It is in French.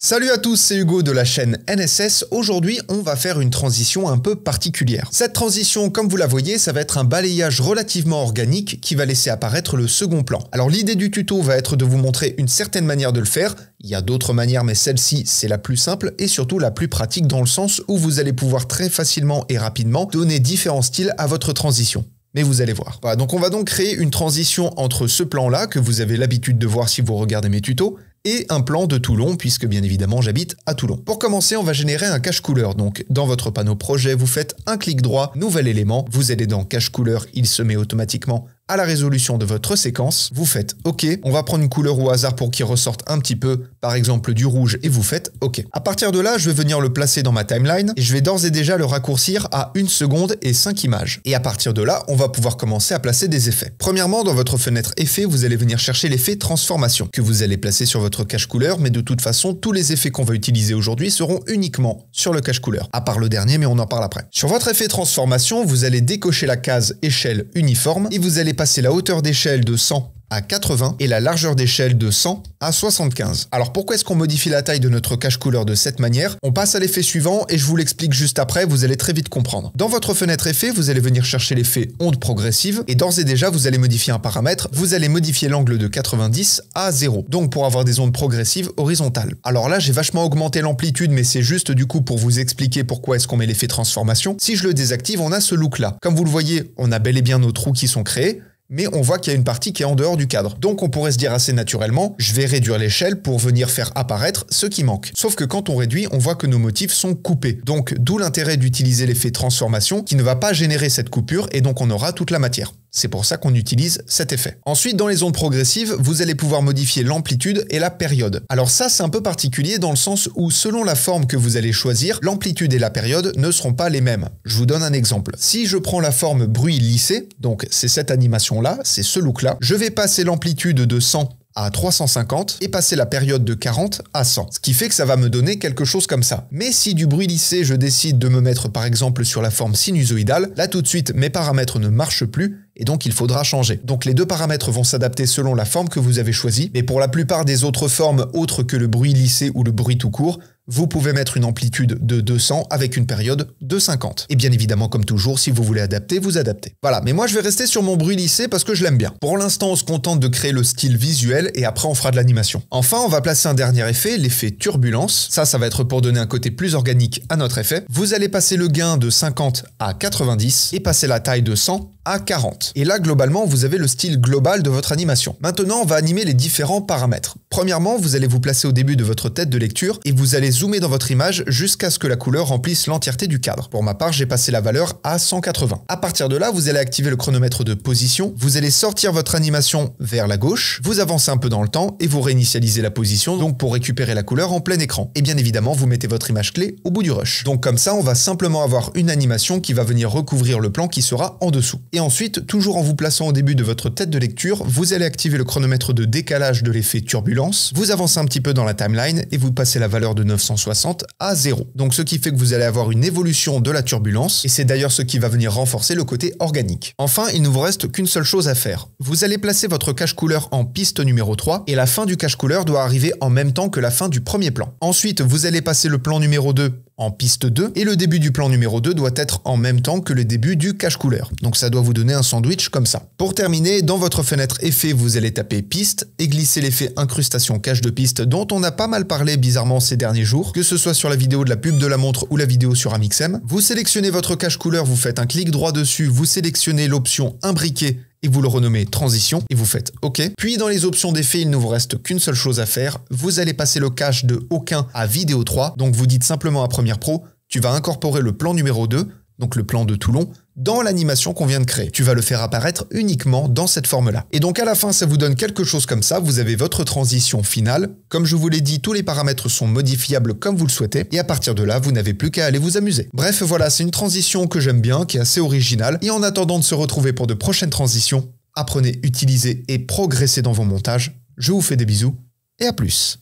Salut à tous, c'est Hugo de la chaîne NSS. Aujourd'hui, on va faire une transition un peu particulière. Cette transition, comme vous la voyez, ça va être un balayage relativement organique qui va laisser apparaître le second plan. Alors l'idée du tuto va être de vous montrer une certaine manière de le faire. Il y a d'autres manières, mais celle-ci, c'est la plus simple et surtout la plus pratique dans le sens où vous allez pouvoir très facilement et rapidement donner différents styles à votre transition. Mais vous allez voir. Voilà, donc on va donc créer une transition entre ce plan-là, que vous avez l'habitude de voir si vous regardez mes tutos, et un plan de Toulon, puisque bien évidemment j'habite à Toulon. Pour commencer, on va générer un cache couleur. Donc dans votre panneau projet, vous faites un clic droit, nouvel élément, vous allez dans cache couleur, il se met automatiquement à la résolution de votre séquence, vous faites OK, on va prendre une couleur au hasard pour qu'il ressorte un petit peu, par exemple du rouge, et vous faites OK. À partir de là, je vais venir le placer dans ma timeline, et je vais d'ores et déjà le raccourcir à 1 seconde et 5 images. Et à partir de là, on va pouvoir commencer à placer des effets. Premièrement, dans votre fenêtre effet, vous allez venir chercher l'effet transformation, que vous allez placer sur votre cache couleur, mais de toute façon, tous les effets qu'on va utiliser aujourd'hui seront uniquement sur le cache couleur, à part le dernier, mais on en parle après. Sur votre effet transformation, vous allez décocher la case échelle uniforme, et vous allez passer la hauteur d'échelle de 100 à 80 et la largeur d'échelle de 100 à 75. Alors pourquoi est-ce qu'on modifie la taille de notre cache couleur de cette manière? On passe à l'effet suivant et je vous l'explique juste après, vous allez très vite comprendre. Dans votre fenêtre effet, vous allez venir chercher l'effet onde progressive et d'ores et déjà vous allez modifier un paramètre, vous allez modifier l'angle de 90 à 0, donc pour avoir des ondes progressives horizontales. Alors là j'ai vachement augmenté l'amplitude mais c'est juste du coup pour vous expliquer pourquoi est-ce qu'on met l'effet transformation. Si je le désactive, on a ce look là. Comme vous le voyez, on a bel et bien nos trous qui sont créés, mais on voit qu'il y a une partie qui est en dehors du cadre. Donc on pourrait se dire assez naturellement, je vais réduire l'échelle pour venir faire apparaître ce qui manque. Sauf que quand on réduit, on voit que nos motifs sont coupés. Donc d'où l'intérêt d'utiliser l'effet transformation qui ne va pas générer cette coupure et donc on aura toute la matière. C'est pour ça qu'on utilise cet effet. Ensuite, dans les ondes progressives, vous allez pouvoir modifier l'amplitude et la période. Alors ça, c'est un peu particulier dans le sens où selon la forme que vous allez choisir, l'amplitude et la période ne seront pas les mêmes. Je vous donne un exemple. Si je prends la forme bruit lissé, donc c'est cette animation-là, c'est ce look-là, je vais passer l'amplitude de 100 à 350 et passer la période de 40 à 100. Ce qui fait que ça va me donner quelque chose comme ça. Mais si du bruit lissé, je décide de me mettre par exemple sur la forme sinusoïdale, là tout de suite mes paramètres ne marchent plus et donc il faudra changer. Donc les deux paramètres vont s'adapter selon la forme que vous avez choisie, mais pour la plupart des autres formes autres que le bruit lissé ou le bruit tout court, vous pouvez mettre une amplitude de 200 avec une période de 50. Et bien évidemment, comme toujours, si vous voulez adapter, vous adaptez. Voilà, mais moi je vais rester sur mon bruit lissé parce que je l'aime bien. Pour l'instant, on se contente de créer le style visuel et après on fera de l'animation. Enfin, on va placer un dernier effet, l'effet turbulence. Ça va être pour donner un côté plus organique à notre effet. Vous allez passer le gain de 50 à 90 et passer la taille de 100 à 40. Et là, globalement, vous avez le style global de votre animation. Maintenant, on va animer les différents paramètres. Premièrement, vous allez vous placer au début de votre tête de lecture et vous allez zoomer dans votre image jusqu'à ce que la couleur remplisse l'entièreté du cadre. Pour ma part, j'ai passé la valeur à 180. À partir de là, vous allez activer le chronomètre de position, vous allez sortir votre animation vers la gauche, vous avancez un peu dans le temps et vous réinitialisez la position donc pour récupérer la couleur en plein écran. Et bien évidemment, vous mettez votre image clé au bout du rush. Donc comme ça, on va simplement avoir une animation qui va venir recouvrir le plan qui sera en dessous. Et ensuite, toujours en vous plaçant au début de votre tête de lecture, vous allez activer le chronomètre de décalage de l'effet turbulence, vous avancez un petit peu dans la timeline et vous passez la valeur de 960 à 0. Donc ce qui fait que vous allez avoir une évolution de la turbulence et c'est d'ailleurs ce qui va venir renforcer le côté organique. Enfin, il ne vous reste qu'une seule chose à faire. Vous allez placer votre cache couleur en piste numéro 3 et la fin du cache couleur doit arriver en même temps que la fin du premier plan. Ensuite, vous allez passer le plan numéro 2 en piste 2 et le début du plan numéro 2 doit être en même temps que le début du cache couleur. Donc ça doit vous donner un sandwich comme ça. Pour terminer, dans votre fenêtre effet, vous allez taper piste et glisser l'effet incrustation cache de piste dont on a pas mal parlé bizarrement ces derniers jours, que ce soit sur la vidéo de la pub de la montre ou la vidéo sur Amixem. Vous sélectionnez votre cache couleur, vous faites un clic droit dessus, vous sélectionnez l'option imbriquer et vous le renommez transition et vous faites OK. Puis dans les options d'effet, il ne vous reste qu'une seule chose à faire. Vous allez passer le cache de aucun à vidéo 3. Donc vous dites simplement à Premiere Pro, tu vas incorporer le plan numéro 2, donc le plan de Toulon, dans l'animation qu'on vient de créer. Tu vas le faire apparaître uniquement dans cette forme-là. Et donc à la fin, ça vous donne quelque chose comme ça. Vous avez votre transition finale. Comme je vous l'ai dit, tous les paramètres sont modifiables comme vous le souhaitez. Et à partir de là, vous n'avez plus qu'à aller vous amuser. Bref, voilà, c'est une transition que j'aime bien, qui est assez originale. Et en attendant de se retrouver pour de prochaines transitions, apprenez, utilisez et progressez dans vos montages. Je vous fais des bisous et à plus.